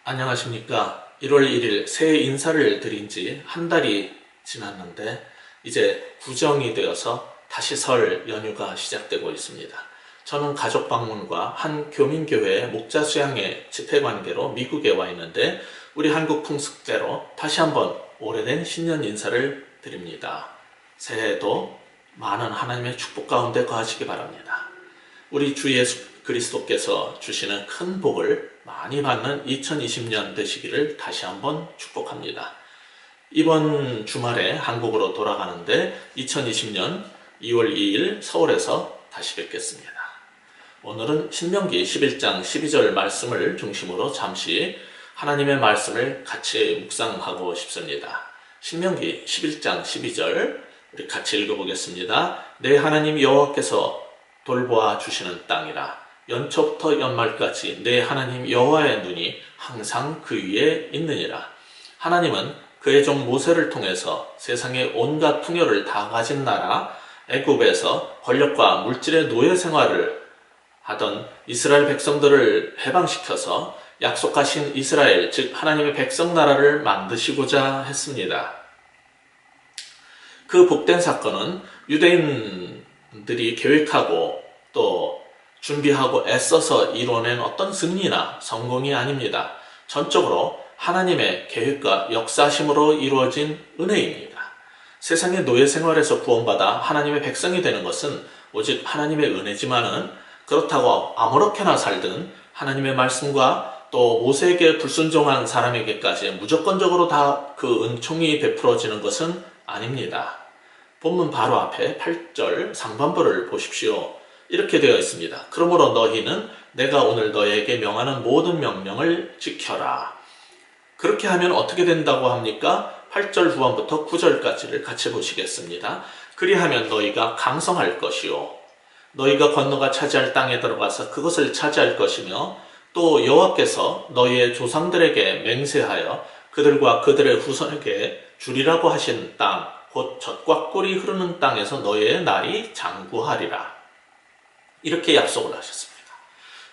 안녕하십니까. 1월 1일 새해 인사를 드린 지 한 달이 지났는데 이제 구정이 되어서 다시 설 연휴가 시작되고 있습니다. 저는 가족 방문과 한 교민교회 목자 수양회 집회관계로 미국에 와 있는데 우리 한국 풍습대로 다시 한번 오래된 신년 인사를 드립니다. 새해에도 많은 하나님의 축복 가운데 거하시기 바랍니다. 우리 주 예수 그리스도께서 주시는 큰 복을 많이 받는 2020년 되시기를 다시 한번 축복합니다. 이번 주말에 한국으로 돌아가는데 2020년 2월 2일 서울에서 다시 뵙겠습니다. 오늘은 신명기 11장 12절 말씀을 중심으로 잠시 하나님의 말씀을 같이 묵상하고 싶습니다. 신명기 11장 12절 우리 같이 읽어보겠습니다. 내 하나님 여호와께서 돌보아 주시는 땅이라. 연초부터 연말까지 내 하나님 여호와의 눈이 항상 그 위에 있느니라. 하나님은 그의 종 모세를 통해서 세상의 온갖 풍요를 다 가진 나라 애굽에서 권력과 물질의 노예 생활을 하던 이스라엘 백성들을 해방시켜서 약속하신 이스라엘, 즉 하나님의 백성 나라를 만드시고자 했습니다. 그 복된 사건은 유대인들이 계획하고 또 준비하고 애써서 이뤄낸 어떤 승리나 성공이 아닙니다. 전적으로 하나님의 계획과 역사심으로 이루어진 은혜입니다. 세상의 노예 생활에서 구원받아 하나님의 백성이 되는 것은 오직 하나님의 은혜지만은 그렇다고 아무렇게나 살든 하나님의 말씀과 또 모세에게 불순종한 사람에게까지 무조건적으로 다 그 은총이 베풀어지는 것은 아닙니다. 본문 바로 앞에 8절 상반부를 보십시오. 이렇게 되어 있습니다. 그러므로 너희는 내가 오늘 너희에게 명하는 모든 명령을 지켜라. 그렇게 하면 어떻게 된다고 합니까? 8절 후반부터 9절까지를 같이 보시겠습니다. 그리하면 너희가 강성할 것이요 너희가 건너가 차지할 땅에 들어가서 그것을 차지할 것이며 또 여호와께서 너희의 조상들에게 맹세하여 그들과 그들의 후손에게 주리라고 하신 땅 곧 젖과 꿀이 흐르는 땅에서 너희의 날이 장구하리라. 이렇게 약속을 하셨습니다.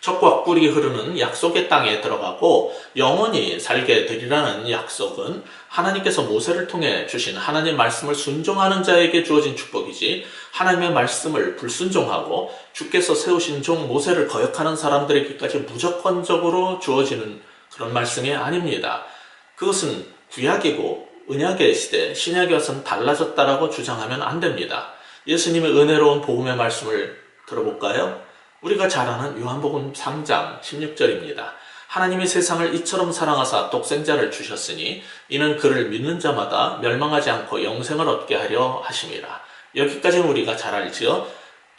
젖과 꿀이 흐르는 약속의 땅에 들어가고 영원히 살게 되리라는 약속은 하나님께서 모세를 통해 주신 하나님의 말씀을 순종하는 자에게 주어진 축복이지 하나님의 말씀을 불순종하고 주께서 세우신 종 모세를 거역하는 사람들에게까지 무조건적으로 주어지는 그런 말씀이 아닙니다. 그것은 구약이고 언약의 시대, 신약에 와서는 달라졌다라고 주장하면 안 됩니다. 예수님의 은혜로운 복음의 말씀을 들어볼까요? 우리가 잘 아는 요한복음 3장 16절입니다. 하나님이 세상을 이처럼 사랑하사 독생자를 주셨으니 이는 그를 믿는 자마다 멸망하지 않고 영생을 얻게 하려 하심이라. 여기까지는 우리가 잘 알지요?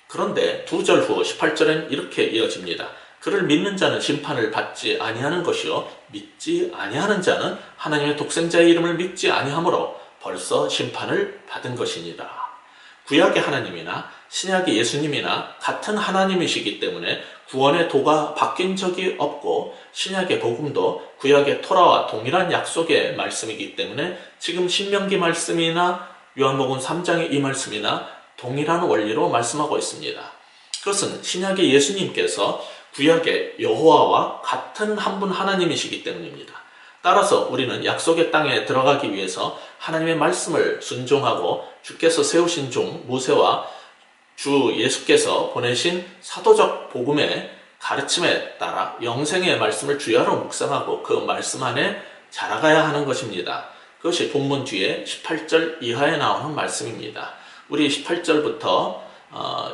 그런데 2절 후 18절엔 이렇게 이어집니다. 그를 믿는 자는 심판을 받지 아니하는 것이요 믿지 아니하는 자는 하나님의 독생자의 이름을 믿지 아니하므로 벌써 심판을 받은 것이니라. 구약의 하나님이나 신약의 예수님이나 같은 하나님이시기 때문에 구원의 도가 바뀐 적이 없고 신약의 복음도 구약의 토라와 동일한 약속의 말씀이기 때문에 지금 신명기 말씀이나 요한복음 3장의 이 말씀이나 동일한 원리로 말씀하고 있습니다. 그것은 신약의 예수님께서 구약의 여호와와 같은 한 분 하나님이시기 때문입니다. 따라서 우리는 약속의 땅에 들어가기 위해서 하나님의 말씀을 순종하고 주께서 세우신 종 모세와 주 예수께서 보내신 사도적 복음의 가르침에 따라 영생의 말씀을 주야로 묵상하고 그 말씀 안에 자라가야 하는 것입니다. 그것이 본문 뒤에 18절 이하에 나오는 말씀입니다. 우리 18절부터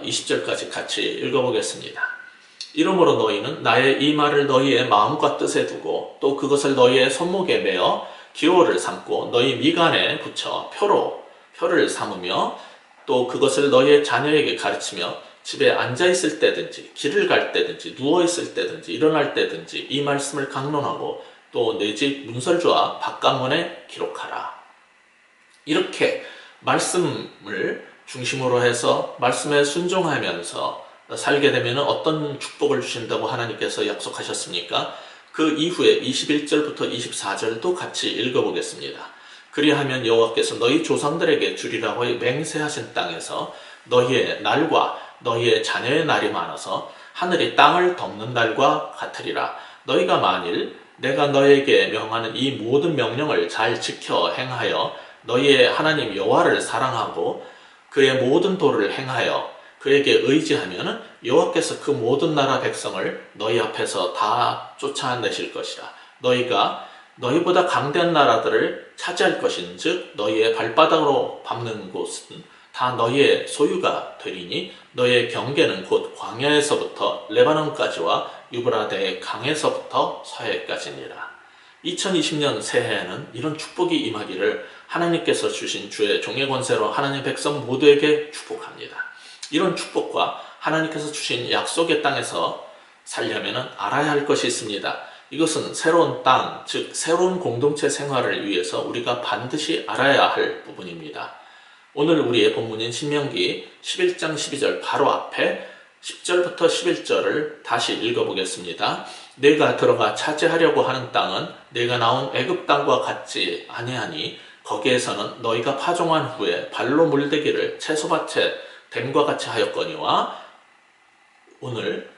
20절까지 같이 읽어보겠습니다. 이러므로 너희는 나의 이 말을 너희의 마음과 뜻에 두고 또 그것을 너희의 손목에 매어 기호를 삼고 너희 미간에 붙여 표를 삼으며 또 그것을 너희의 자녀에게 가르치며 집에 앉아있을 때든지 길을 갈 때든지 누워있을 때든지 일어날 때든지 이 말씀을 강론하고 또 내 집 문설주와 바깥문에 기록하라. 이렇게 말씀을 중심으로 해서 말씀에 순종하면서 살게 되면 어떤 축복을 주신다고 하나님께서 약속하셨습니까? 그 이후에 21절부터 24절도 같이 읽어보겠습니다. 그리하면 여호와께서 너희 조상들에게 주리라고 맹세하신 땅에서 너희의 날과 너희의 자녀의 날이 많아서 하늘이 땅을 덮는 날과 같으리라. 너희가 만일 내가 너에게 명하는 이 모든 명령을 잘 지켜 행하여 너희의 하나님 여호와를 사랑하고 그의 모든 도를 행하여 그에게 의지하면 여호와께서 그 모든 나라 백성을 너희 앞에서 다 쫓아내실 것이라. 너희가 너희보다 강대한 나라들을 차지할 것인즉 너희의 발바닥으로 밟는 곳은 다 너희의 소유가 되리니 너희의 경계는 곧 광야에서부터 레바논까지와 유브라데의 강에서부터 서해까지니라. 2020년 새해에는 이런 축복이 임하기를 하나님께서 주신 주의 종의 권세로 하나님 백성 모두에게 축복합니다. 이런 축복과 하나님께서 주신 약속의 땅에서 살려면 알아야 할 것이 있습니다. 이것은 새로운 땅, 즉 새로운 공동체 생활을 위해서 우리가 반드시 알아야 할 부분입니다. 오늘 우리의 본문인 신명기 11장 12절 바로 앞에 10절부터 11절을 다시 읽어보겠습니다. 내가 들어가 차지하려고 하는 땅은 내가 나온 애굽 땅과 같지 아니하니 거기에서는 너희가 파종한 후에 발로 물대기를 채소밭에 댐과 같이 하였거니와. 오늘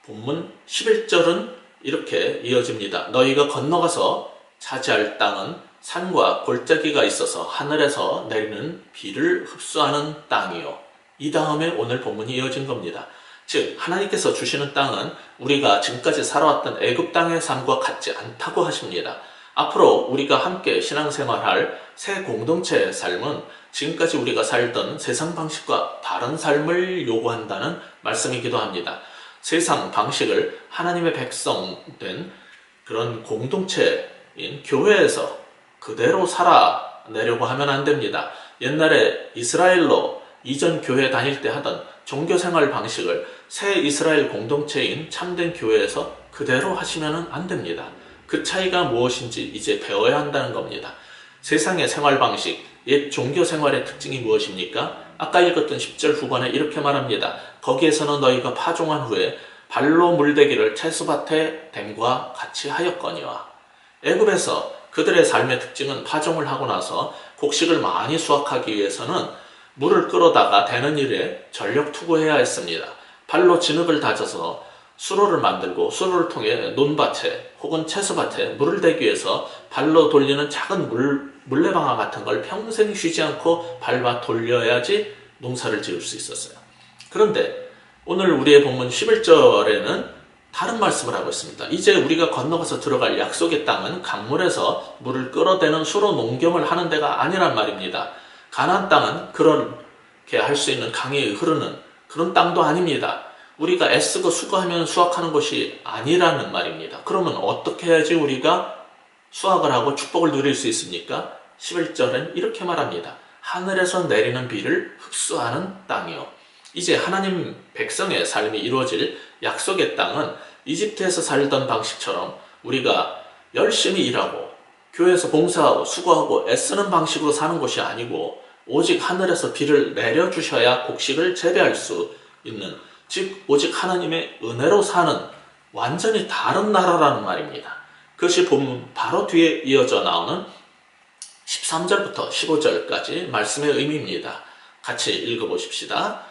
본문 11절은 이렇게 이어집니다. 너희가 건너가서 차지할 땅은 산과 골짜기가 있어서 하늘에서 내리는 비를 흡수하는 땅이요. 이 다음에 오늘 본문이 이어진 겁니다. 즉 하나님께서 주시는 땅은 우리가 지금까지 살아왔던 애굽 땅의 삶과 같지 않다고 하십니다. 앞으로 우리가 함께 신앙생활할 새 공동체의 삶은 지금까지 우리가 살던 세상 방식과 다른 삶을 요구한다는 말씀이기도 합니다. 세상 방식을 하나님의 백성된 그런 공동체인 교회에서 그대로 살아내려고 하면 안 됩니다. 옛날에 이스라엘로 이전 교회 다닐 때 하던 종교생활 방식을 새 이스라엘 공동체인 참된 교회에서 그대로 하시면 안 됩니다. 그 차이가 무엇인지 이제 배워야 한다는 겁니다. 세상의 생활 방식, 옛 종교생활의 특징이 무엇입니까? 아까 읽었던 10절 후반에 이렇게 말합니다. 거기에서는 너희가 파종한 후에 발로 물대기를 채소밭에 댐과 같이 하였거니와. 애굽에서 그들의 삶의 특징은 파종을 하고 나서 곡식을 많이 수확하기 위해서는 물을 끌어다가 대는 일에 전력 투구해야 했습니다. 발로 진흙을 다져서 수로를 만들고 수로를 통해 논밭에 혹은 채소밭에 물을 대기 위해서 발로 돌리는 작은 물레방아 같은 걸 평생 쉬지 않고 밟아 돌려야지 농사를 지을 수 있었어요. 그런데 오늘 우리의 본문 11절에는 다른 말씀을 하고 있습니다. 이제 우리가 건너가서 들어갈 약속의 땅은 강물에서 물을 끌어대는 수로 농경을 하는 데가 아니란 말입니다. 가나안 땅은 그렇게 할 수 있는 강이 흐르는 그런 땅도 아닙니다. 우리가 애쓰고 수고하면 수확하는 것이 아니라는 말입니다. 그러면 어떻게 해야지 우리가 수확을 하고 축복을 누릴 수 있습니까? 11절은 이렇게 말합니다. 하늘에서 내리는 비를 흡수하는 땅이요. 이제 하나님 백성의 삶이 이루어질 약속의 땅은 이집트에서 살던 방식처럼 우리가 열심히 일하고 교회에서 봉사하고 수고하고 애쓰는 방식으로 사는 것이 아니고 오직 하늘에서 비를 내려주셔야 곡식을 재배할 수 있는, 즉 오직 하나님의 은혜로 사는 완전히 다른 나라라는 말입니다. 그것이 본문 바로 뒤에 이어져 나오는 13절부터 15절까지 말씀의 의미입니다. 같이 읽어보십시다.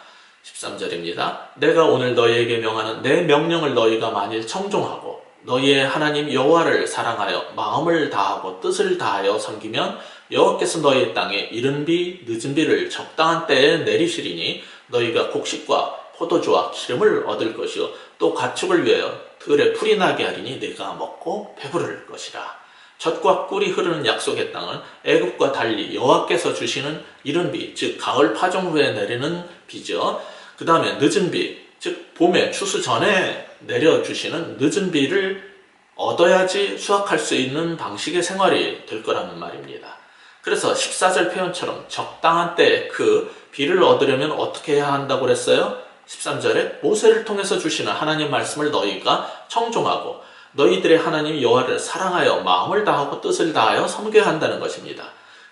13절입니다. 내가 오늘 너희에게 명하는 내 명령을 너희가 만일 청종하고 너희의 하나님 여호와를 사랑하여 마음을 다하고 뜻을 다하여 섬기면 여호와께서 너희의 땅에 이른 비 늦은 비를 적당한 때에 내리시리니 너희가 곡식과 포도주와 기름을 얻을 것이요 또 가축을 위하여 들에 풀이 나게 하리니 내가 먹고 배부를 것이라. 젖과 꿀이 흐르는 약속의 땅은 애굽과 달리 여호와께서 주시는 이른 비, 즉 가을 파종 후에 내리는 비죠. 그 다음에 늦은 비, 즉 봄에 추수 전에 내려주시는 늦은 비를 얻어야지 수확할 수 있는 방식의 생활이 될 거라는 말입니다. 그래서 14절 표현처럼 적당한 때에 그 비를 얻으려면 어떻게 해야 한다고 그랬어요? 13절에 모세를 통해서 주시는 하나님 말씀을 너희가 청종하고 너희들의 하나님 여호와를 사랑하여 마음을 다하고 뜻을 다하여 섬겨야 한다는 것입니다.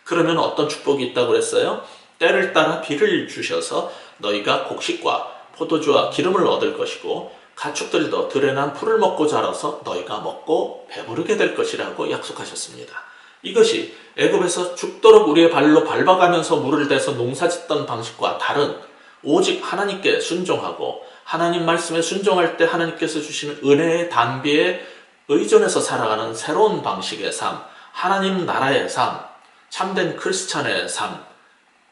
그러면 어떤 축복이 있다고 그랬어요? 때를 따라 비를 주셔서 너희가 곡식과 포도주와 기름을 얻을 것이고 가축들도 들에 난 풀을 먹고 자라서 너희가 먹고 배부르게 될 것이라고 약속하셨습니다. 이것이 애굽에서 죽도록 우리의 발로 밟아가면서 물을 대서 농사짓던 방식과 다른 오직 하나님께 순종하고 하나님 말씀에 순종할 때 하나님께서 주시는 은혜의 단비에 의존해서 살아가는 새로운 방식의 삶, 하나님 나라의 삶, 참된 크리스찬의 삶,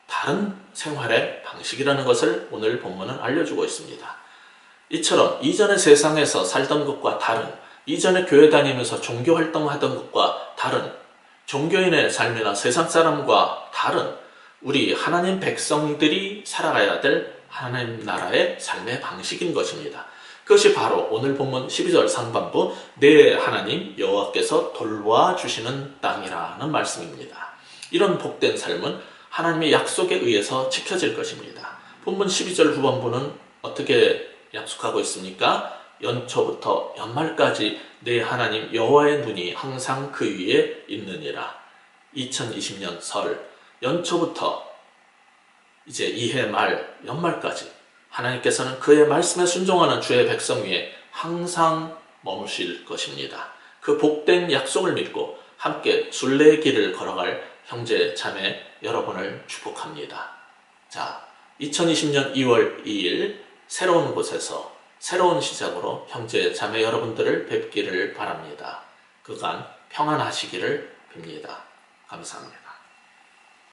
다른 생활의 방식이라는 것을 오늘 본문은 알려주고 있습니다. 이처럼 이전의 세상에서 살던 것과 다른, 이전에 교회 다니면서 종교 활동하던 것과 다른, 종교인의 삶이나 세상 사람과 다른 우리 하나님 백성들이 살아가야 될 하나님 나라의 삶의 방식인 것입니다. 그것이 바로 오늘 본문 12절 상반부 내 하나님 여호와께서 돌보아 주시는 땅이라는 말씀입니다. 이런 복된 삶은 하나님의 약속에 의해서 지켜질 것입니다. 본문 12절 후반부는 어떻게 약속하고 있습니까? 연초부터 연말까지 내 하나님 여호와의 눈이 항상 그 위에 있느니라. 2020년 설 연초부터 이제 이해 말 연말까지 하나님께서는 그의 말씀에 순종하는 주의 백성 위에 항상 머무실 것입니다. 그 복된 약속을 믿고 함께 순례의 길을 걸어갈 형제 자매 여러분을 축복합니다. 자, 2020년 2월 2일 새로운 곳에서 새로운 시작으로 형제 자매 여러분들을 뵙기를 바랍니다. 그간 평안하시기를 빕니다. 감사합니다.